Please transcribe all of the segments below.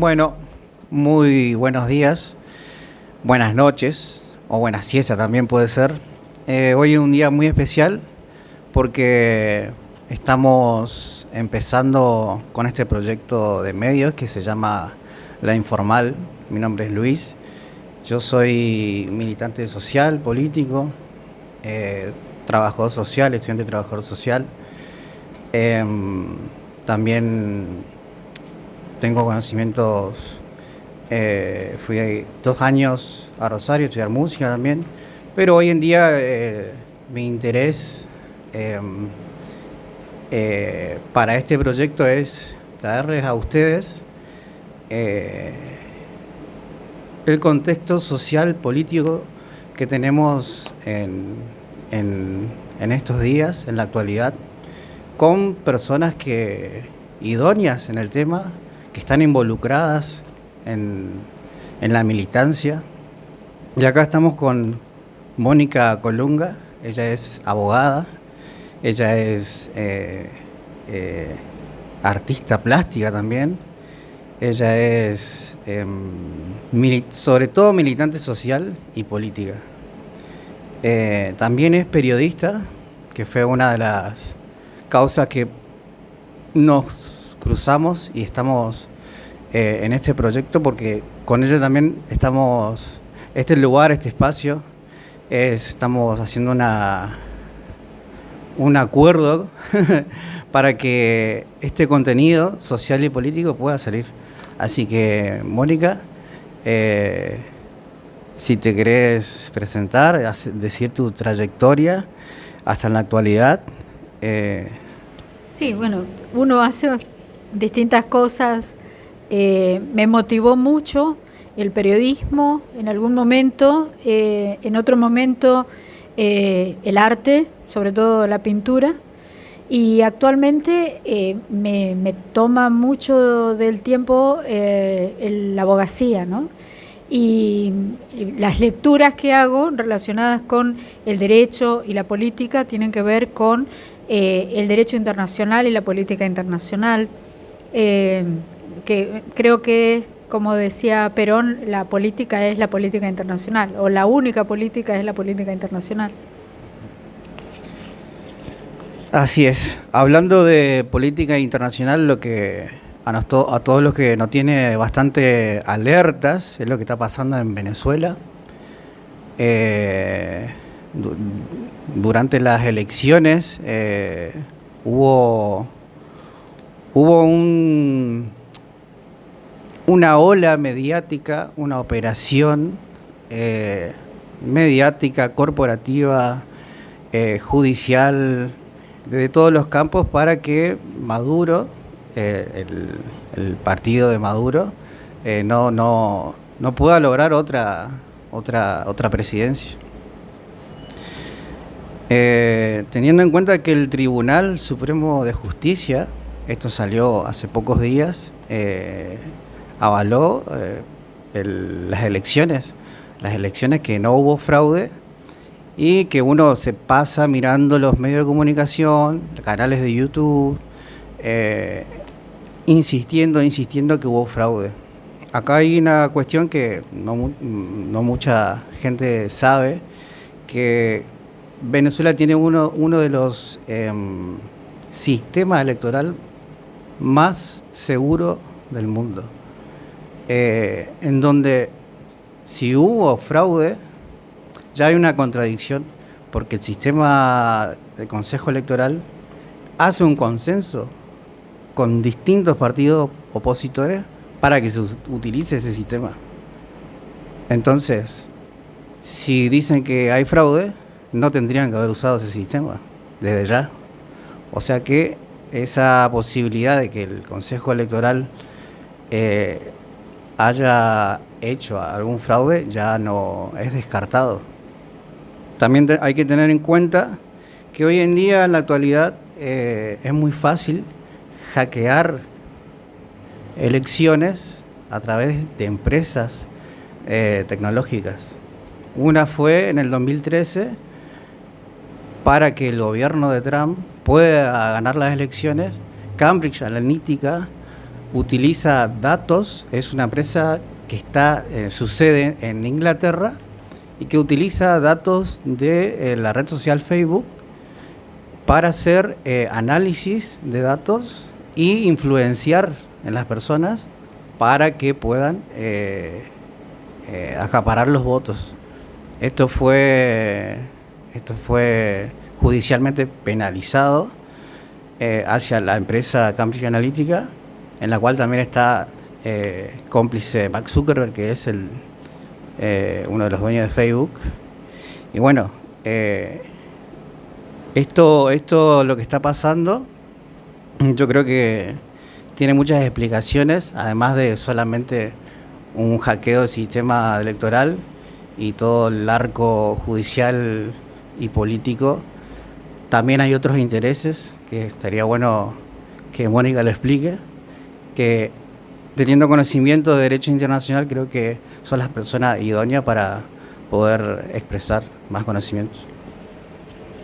Bueno, muy buenos días, buenas noches o buenas siestas también puede ser. Hoy es un día muy especial porque estamos empezando con este proyecto de medios que se llama La Informal. Mi nombre es Luis, yo soy militante social, político, trabajador social, estudiante trabajador social. También tengo conocimientos, fui 2 años a Rosario a estudiar música también, pero hoy en día mi interés para este proyecto es traerles a ustedes eh, el contexto social, político que tenemos en estos días, en la actualidad, con personas idóneas en el tema, que están involucradas en la militancia. Y acá estamos con Mónica Colunga. Ella es abogada, ella es artista plástica también, ella es sobre todo militante social y política. También es periodista, que fue una de las causas que nos cruzamos y estamos en este proyecto, porque con ella también estamos, este lugar, este espacio, estamos haciendo un acuerdo para que este contenido social y político pueda salir. Así que, Mónica, si te querés presentar, decir tu trayectoria hasta en la actualidad. Sí, bueno, uno hace distintas cosas. Me motivó mucho el periodismo en algún momento, en otro momento el arte, sobre todo la pintura, y actualmente me toma mucho del tiempo la abogacía, ¿no? Y las lecturas que hago relacionadas con el derecho y la política tienen que ver con el derecho internacional y la política internacional, que creo que, como decía Perón, la política es la política internacional, o la única política es la política internacional. Así es. Hablando de política internacional, lo que a todos los que nos tiene bastante alertas es lo que está pasando en Venezuela. Durante las elecciones hubo una ola mediática, una operación mediática, corporativa, judicial, de todos los campos, para que Maduro, el partido de Maduro, no pueda lograr otra presidencia. Teniendo en cuenta que el Tribunal Supremo de Justicia, esto salió hace pocos días, avaló las elecciones que no hubo fraude, y que uno se pasa mirando los medios de comunicación, canales de YouTube, insistiendo que hubo fraude. Acá hay una cuestión que no mucha gente sabe, que Venezuela tiene uno de los sistemas electoral más seguros del mundo, en donde si hubo fraude ya hay una contradicción, porque el sistema de consejo electoral hace un consenso con distintos partidos opositores para que se utilice ese sistema. Entonces, si dicen que hay fraude, no tendrían que haber usado ese sistema desde ya. O sea que esa posibilidad de que el Consejo Electoral haya hecho algún fraude ya no es descartado. También hay que tener en cuenta que hoy en día, en la actualidad, es muy fácil hackear elecciones a través de empresas tecnológicas. Una fue en el 2013, para que el gobierno de Trump pueda ganar las elecciones. Cambridge Analytica utiliza datos, es una empresa que su sede en Inglaterra y que utiliza datos de la red social Facebook para hacer análisis de datos y influenciar en las personas para que puedan acaparar los votos. Esto fue judicialmente penalizado hacia la empresa Cambridge Analytica, en la cual también está cómplice Mark Zuckerberg, que es uno de los dueños de Facebook. Y bueno, esto lo que está pasando, yo creo que tiene muchas explicaciones, además de solamente un hackeo del sistema electoral y todo el arco judicial y político. También hay otros intereses que estaría bueno que Mónica lo explique, que teniendo conocimiento de derecho internacional creo que son las personas idóneas para poder expresar más conocimientos.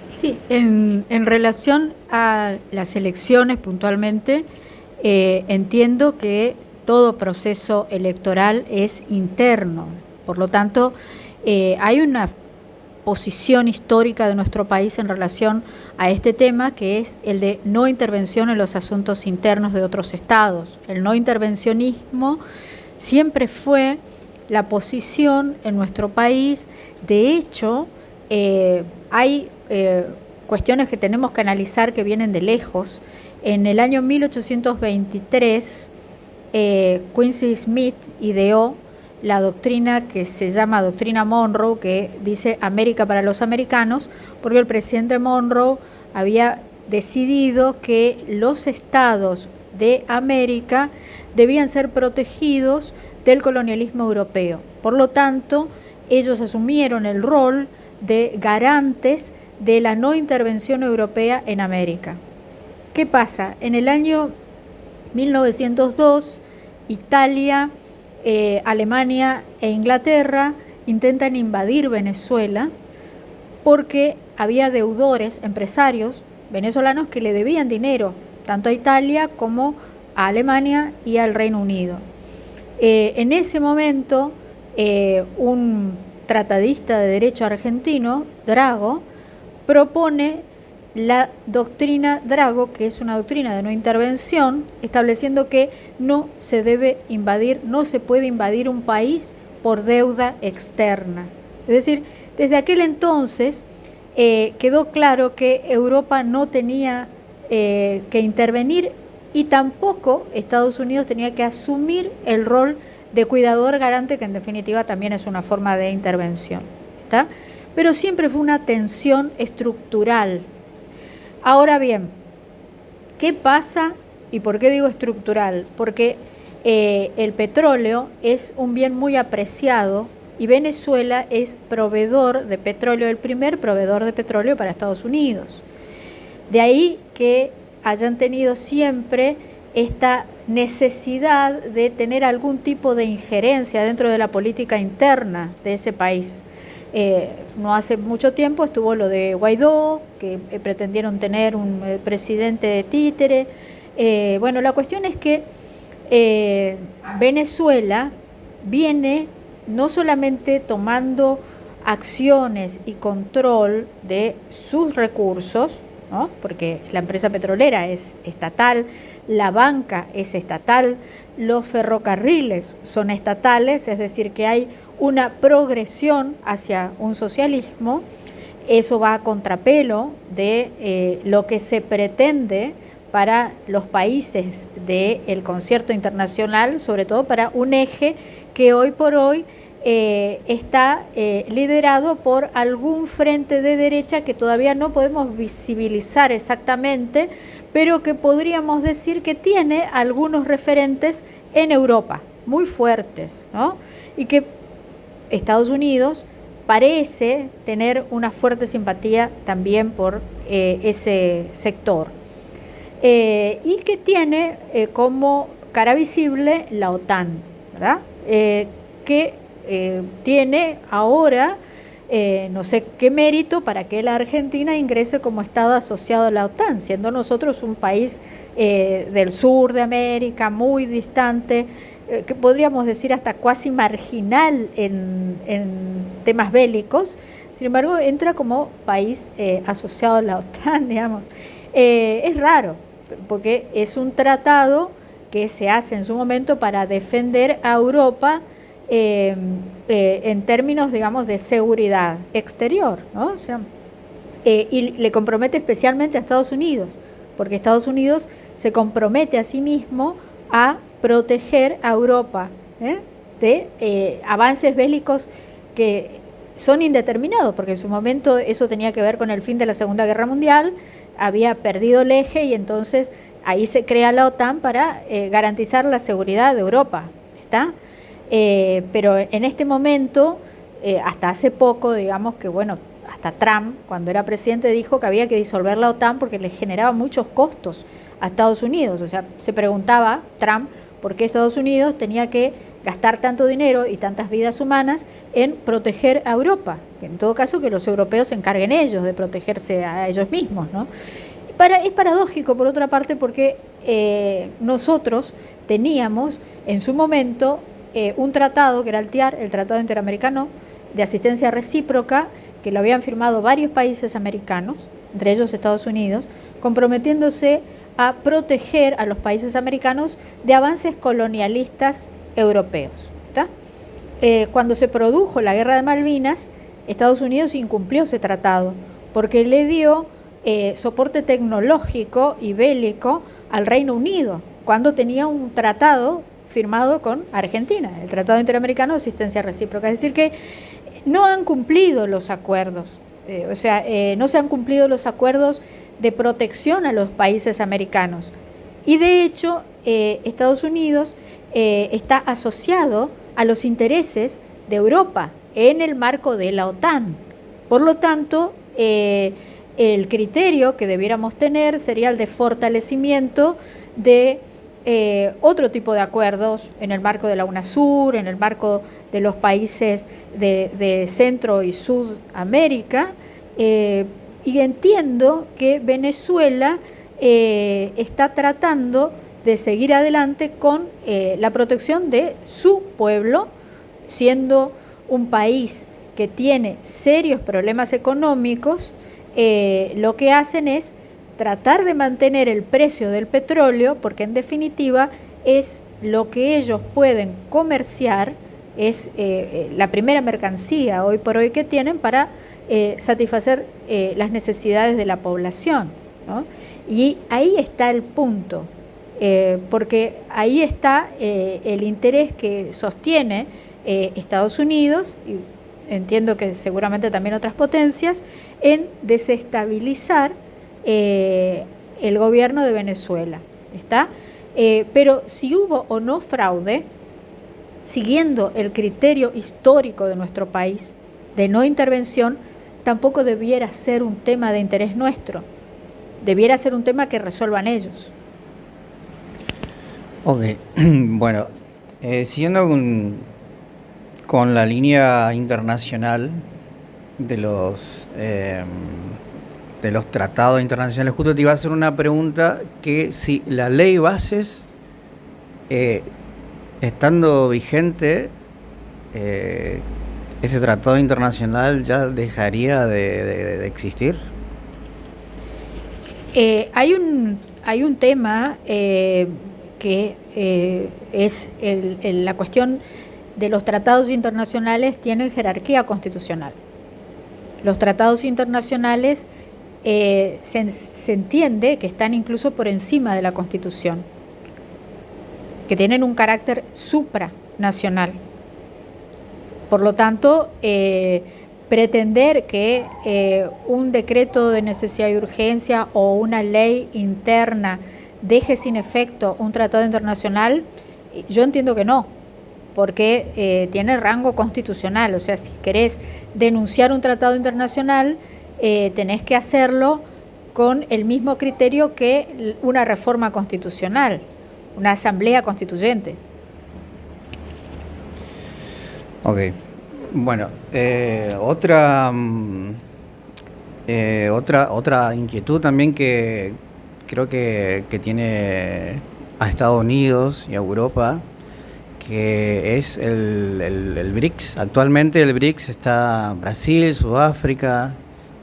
Sí, en relación a las elecciones puntualmente, entiendo que todo proceso electoral es interno, por lo tanto hay una posición histórica de nuestro país en relación a este tema, que es el de no intervención en los asuntos internos de otros estados. El no intervencionismo siempre fue la posición en nuestro país. De hecho, hay cuestiones que tenemos que analizar que vienen de lejos. En el año 1823, Quincy Smith ideó la doctrina que se llama doctrina Monroe, que dice América para los americanos, porque el presidente Monroe había decidido que los estados de América debían ser protegidos del colonialismo europeo. Por lo tanto, ellos asumieron el rol de garantes de la no intervención europea en América. ¿Qué pasa? En el año 1902, Italia, Alemania e Inglaterra intentan invadir Venezuela porque había deudores, empresarios venezolanos que le debían dinero tanto a Italia como a Alemania y al Reino Unido. En ese momento, un tratadista de derecho argentino, Drago, propone la doctrina Drago, que es una doctrina de no intervención, estableciendo que no se debe invadir, no se puede invadir un país por deuda externa. Es decir, desde aquel entonces quedó claro que Europa no tenía que intervenir y tampoco Estados Unidos tenía que asumir el rol de cuidador garante, que en definitiva también es una forma de intervención, ¿está? Pero siempre fue una tensión estructural. Ahora bien, ¿qué pasa y por qué digo estructural? Porque el petróleo es un bien muy apreciado y Venezuela es proveedor de petróleo, el primer proveedor de petróleo para Estados Unidos. De ahí que hayan tenido siempre esta necesidad de tener algún tipo de injerencia dentro de la política interna de ese país. No hace mucho tiempo estuvo lo de Guaidó, que pretendieron tener un presidente de títere. Bueno, la cuestión es que Venezuela viene no solamente tomando acciones y control de sus recursos, ¿no? Porque la empresa petrolera es estatal, la banca es estatal, los ferrocarriles son estatales, es decir, que hay una progresión hacia un socialismo. Eso va a contrapelo de lo que se pretende para los países del concierto internacional, sobre todo para un eje que hoy por hoy está liderado por algún frente de derecha que todavía no podemos visibilizar exactamente, pero que podríamos decir que tiene algunos referentes en Europa muy fuertes, ¿no? Y que Estados Unidos parece tener una fuerte simpatía también por ese sector, y que tiene como cara visible la OTAN, ¿verdad? Que tiene ahora no sé qué mérito para que la Argentina ingrese como Estado asociado a la OTAN, siendo nosotros un país del sur de América, muy distante, que podríamos decir hasta cuasi marginal en temas bélicos. Sin embargo, entra como país asociado a la OTAN, digamos. Es raro, porque es un tratado que se hace en su momento para defender a Europa en términos, digamos, de seguridad exterior, ¿no? O sea, y le compromete especialmente a Estados Unidos, porque Estados Unidos se compromete a sí mismo a proteger a Europa de avances bélicos que son indeterminados, porque en su momento eso tenía que ver con el fin de la Segunda Guerra Mundial, había perdido el eje y entonces ahí se crea la OTAN para garantizar la seguridad de Europa, ¿está? Pero en este momento, hasta hace poco, digamos que bueno, hasta Trump, cuando era presidente, dijo que había que disolver la OTAN porque le generaba muchos costos a Estados Unidos. O sea, se preguntaba Trump por qué Estados Unidos tenía que gastar tanto dinero y tantas vidas humanas en proteger a Europa. En todo caso, que los europeos se encarguen ellos de protegerse a ellos mismos, ¿no? Es paradójico, por otra parte, porque nosotros teníamos en su momento un tratado, que era el TIAR, el Tratado Interamericano de Asistencia Recíproca, que lo habían firmado varios países americanos, entre ellos Estados Unidos, comprometiéndose a proteger a los países americanos de avances colonialistas europeos. Cuando se produjo la Guerra de Malvinas, Estados Unidos incumplió ese tratado, porque le dio soporte tecnológico y bélico al Reino Unido, cuando tenía un tratado firmado con Argentina, el Tratado Interamericano de Asistencia Recíproca. Es decir, que no han cumplido los acuerdos, no se han cumplido los acuerdos de protección a los países americanos. Y de hecho, Estados Unidos está asociado a los intereses de Europa en el marco de la OTAN. Por lo tanto, el criterio que debiéramos tener sería el de fortalecimiento de otro tipo de acuerdos en el marco de la UNASUR, en el marco de los países de Centro y Sudamérica, y entiendo que Venezuela está tratando de seguir adelante con la protección de su pueblo, siendo un país que tiene serios problemas económicos. Lo que hacen es tratar de mantener el precio del petróleo, porque en definitiva es lo que ellos pueden comerciar, es la primera mercancía hoy por hoy que tienen para satisfacer las necesidades de la población, ¿no? Y ahí está el punto, porque ahí está el interés que sostiene Estados Unidos, y entiendo que seguramente también otras potencias, en desestabilizar el gobierno de Venezuela, ¿está? Pero si hubo o no fraude, siguiendo el criterio histórico de nuestro país de no intervención, tampoco debiera ser un tema de interés nuestro, debiera ser un tema que resuelvan ellos. Ok, bueno, siguiendo con la línea internacional de los tratados internacionales, justo te iba a hacer una pregunta, que si la ley bases, estando vigente, ese tratado internacional ya dejaría de existir. Hay un tema que es la cuestión de los tratados internacionales. Tienen jerarquía constitucional. Los tratados internacionales se entiende que están incluso por encima de la Constitución, que tienen un carácter supranacional. Por lo tanto, pretender que un decreto de necesidad y urgencia o una ley interna deje sin efecto un tratado internacional, yo entiendo que no, porque tiene rango constitucional. O sea, si querés denunciar un tratado internacional, tenés que hacerlo con el mismo criterio que una reforma constitucional, una asamblea constituyente. Ok. Bueno, otra inquietud también que creo que tiene a Estados Unidos y a Europa, que es el BRICS. Actualmente el BRICS está Brasil, Sudáfrica.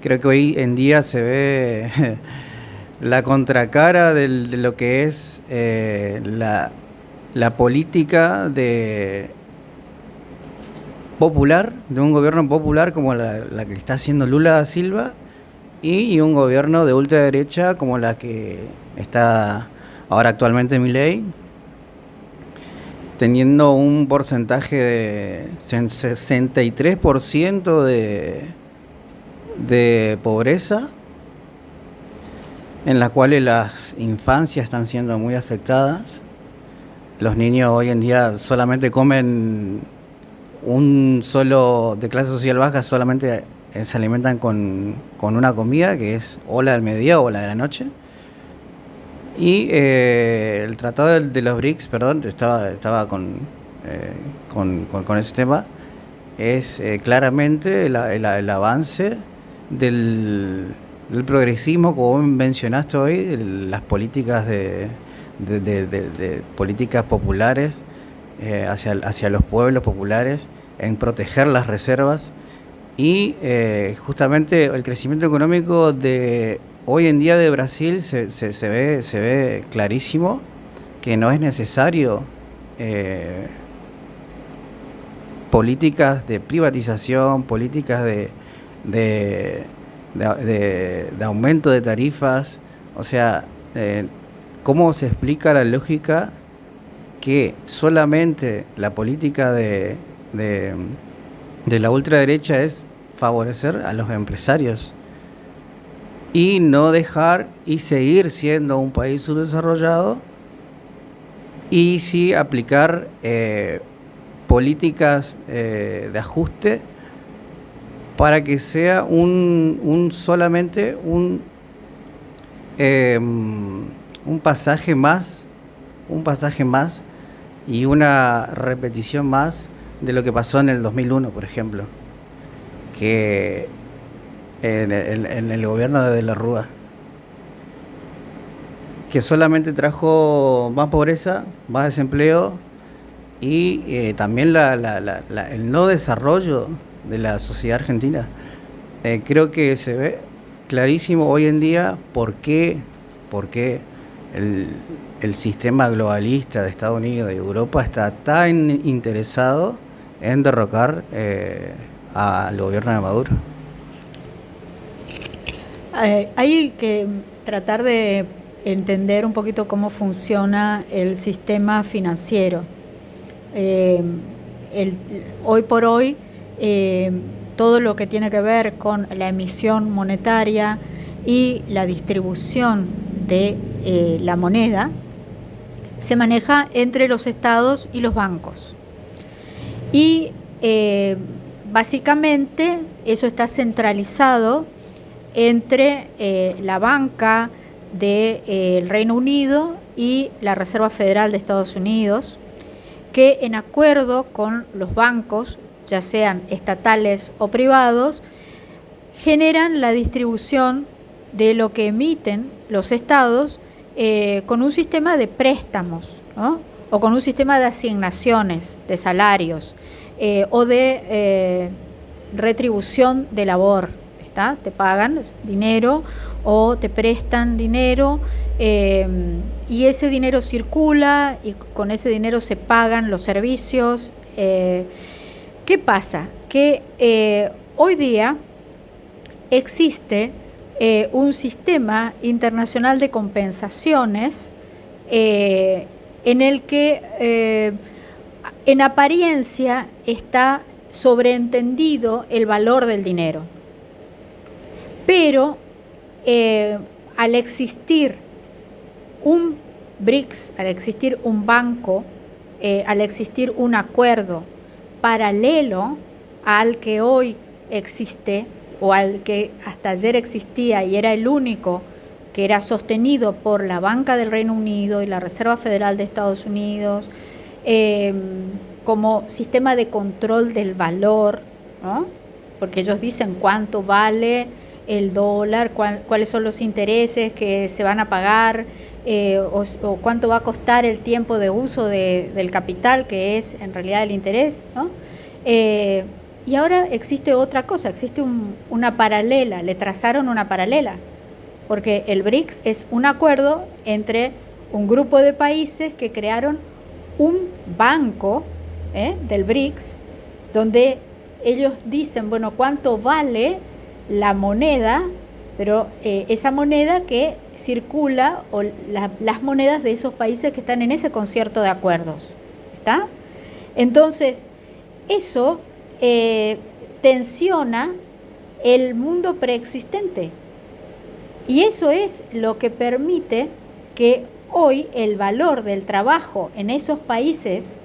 Creo que hoy en día se ve la contracara de lo que es la política popular, de un gobierno popular como la que está haciendo Lula da Silva, y un gobierno de ultraderecha como la que está ahora actualmente Milei, teniendo un porcentaje de 63% de pobreza, en la cual las infancias están siendo muy afectadas. Los niños hoy en día solamente comen un solo, de clase social baja, solamente se alimentan con una comida que es o la del mediodía o la de la noche. Y el tratado de los BRICS, perdón, estaba con ese tema, es claramente el avance del progresismo, como mencionaste hoy, de las políticas de políticas populares hacia los pueblos populares, en proteger las reservas y justamente el crecimiento económico de hoy en día de Brasil se ve clarísimo que no es necesario políticas de privatización, políticas de, de aumento de tarifas. O sea, ¿cómo se explica la lógica que solamente la política de la ultraderecha es favorecer a los empresarios y no dejar y seguir siendo un país subdesarrollado, y sí aplicar políticas de ajuste para que sea solamente un pasaje más, y una repetición más de lo que pasó en el 2001, por ejemplo, que en el gobierno de la Rúa, que solamente trajo más pobreza, más desempleo y también el no desarrollo de la sociedad argentina. Creo que se ve clarísimo hoy en día por qué el sistema globalista de Estados Unidos y Europa está tan interesado en derrocar al gobierno de Maduro. Hay que tratar de entender un poquito cómo funciona el sistema financiero. Hoy por hoy, todo lo que tiene que ver con la emisión monetaria y la distribución de la moneda se maneja entre los estados y los bancos. Y básicamente eso está centralizado entre la banca del Reino Unido y la Reserva Federal de Estados Unidos, que en acuerdo con los bancos, ya sean estatales o privados, generan la distribución de lo que emiten los estados con un sistema de préstamos, ¿no? O con un sistema de asignaciones, de salarios o de retribución de labor. Te pagan dinero o te prestan dinero y ese dinero circula y con ese dinero se pagan los servicios. ¿Qué pasa? Que hoy día existe un sistema internacional de compensaciones en el que en apariencia está sobreentendido el valor del dinero. Pero al existir un BRICS, al existir un banco, al existir un acuerdo paralelo al que hoy existe o al que hasta ayer existía y era el único que era sostenido por la banca del Reino Unido y la Reserva Federal de Estados Unidos, como sistema de control del valor ¿no? Porque ellos dicen cuánto vale el dólar, cuáles son los intereses que se van a pagar, o cuánto va a costar el tiempo de uso del capital, que es en realidad el interés, ¿no? Y ahora existe otra cosa, existe una paralela, le trazaron una paralela, porque el BRICS es un acuerdo entre un grupo de países que crearon un banco del BRICS, donde ellos dicen, bueno, cuánto vale la moneda, pero esa moneda que circula, o las monedas de esos países que están en ese concierto de acuerdos, ¿está? Entonces, eso tensiona el mundo preexistente, y eso es lo que permite que hoy el valor del trabajo en esos países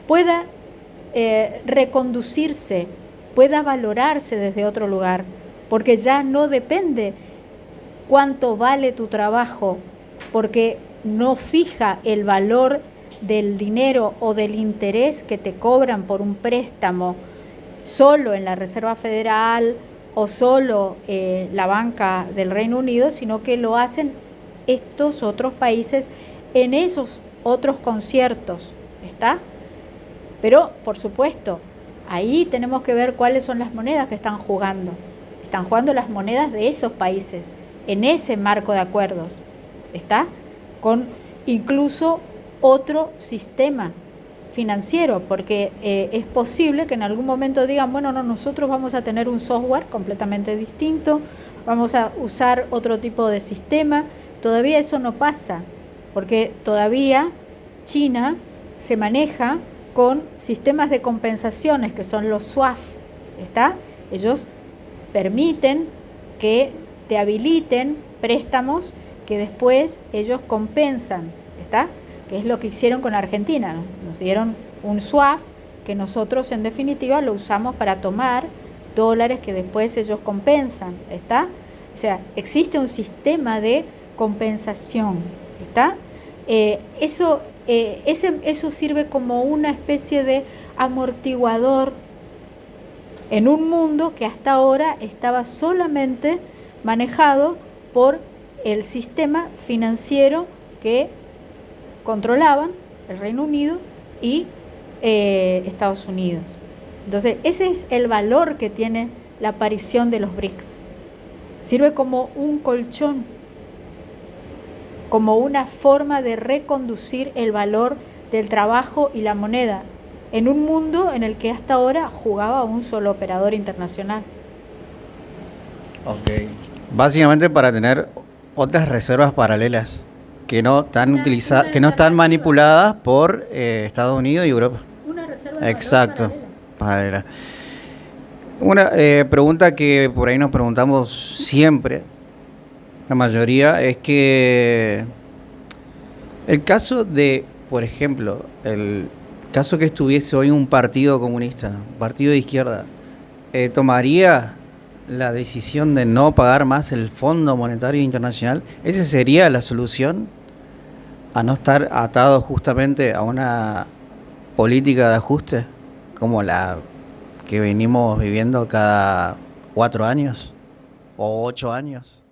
pueda reconducirse, pueda valorarse desde otro lugar, porque ya no depende cuánto vale tu trabajo, porque no fija el valor del dinero o del interés que te cobran por un préstamo solo en la Reserva Federal o solo la banca del Reino Unido, sino que lo hacen estos otros países en esos otros conciertos, ¿está? Pero, por supuesto, ahí tenemos que ver cuáles son las monedas que están jugando. Están jugando las monedas de esos países, en ese marco de acuerdos, ¿está? Con incluso otro sistema financiero, porque es posible que en algún momento digan, bueno, no, nosotros vamos a tener un software completamente distinto, vamos a usar otro tipo de sistema. Todavía eso no pasa, porque todavía China se maneja con sistemas de compensaciones que son los SWAF, ¿está? Ellos permiten que te habiliten préstamos que después ellos compensan, ¿está? Que es lo que hicieron con Argentina, ¿no? Nos dieron un SWAF que nosotros en definitiva lo usamos para tomar dólares que después ellos compensan, ¿está? O sea, existe un sistema de compensación, ¿está? Eso sirve como una especie de amortiguador en un mundo que hasta ahora estaba solamente manejado por el sistema financiero que controlaban el Reino Unido y Estados Unidos. Entonces, ese es el valor que tiene la aparición de los BRICS. Sirve como un colchón, como una forma de reconducir el valor del trabajo y la moneda en un mundo en el que hasta ahora jugaba un solo operador internacional. Ok. Básicamente para tener otras reservas paralelas que no están utilizadas, que no están manipuladas por Estados Unidos y Europa. Una reserva de Exacto. valor paralela. Una pregunta que por ahí nos preguntamos siempre, la mayoría, es que el caso de, por ejemplo, el caso que estuviese hoy un partido comunista, un partido de izquierda, ¿tomaría la decisión de no pagar más el Fondo Monetario Internacional? ¿Esa sería la solución? ¿A no estar atado justamente a una política de ajuste como la que venimos viviendo cada 4 años o 8 años?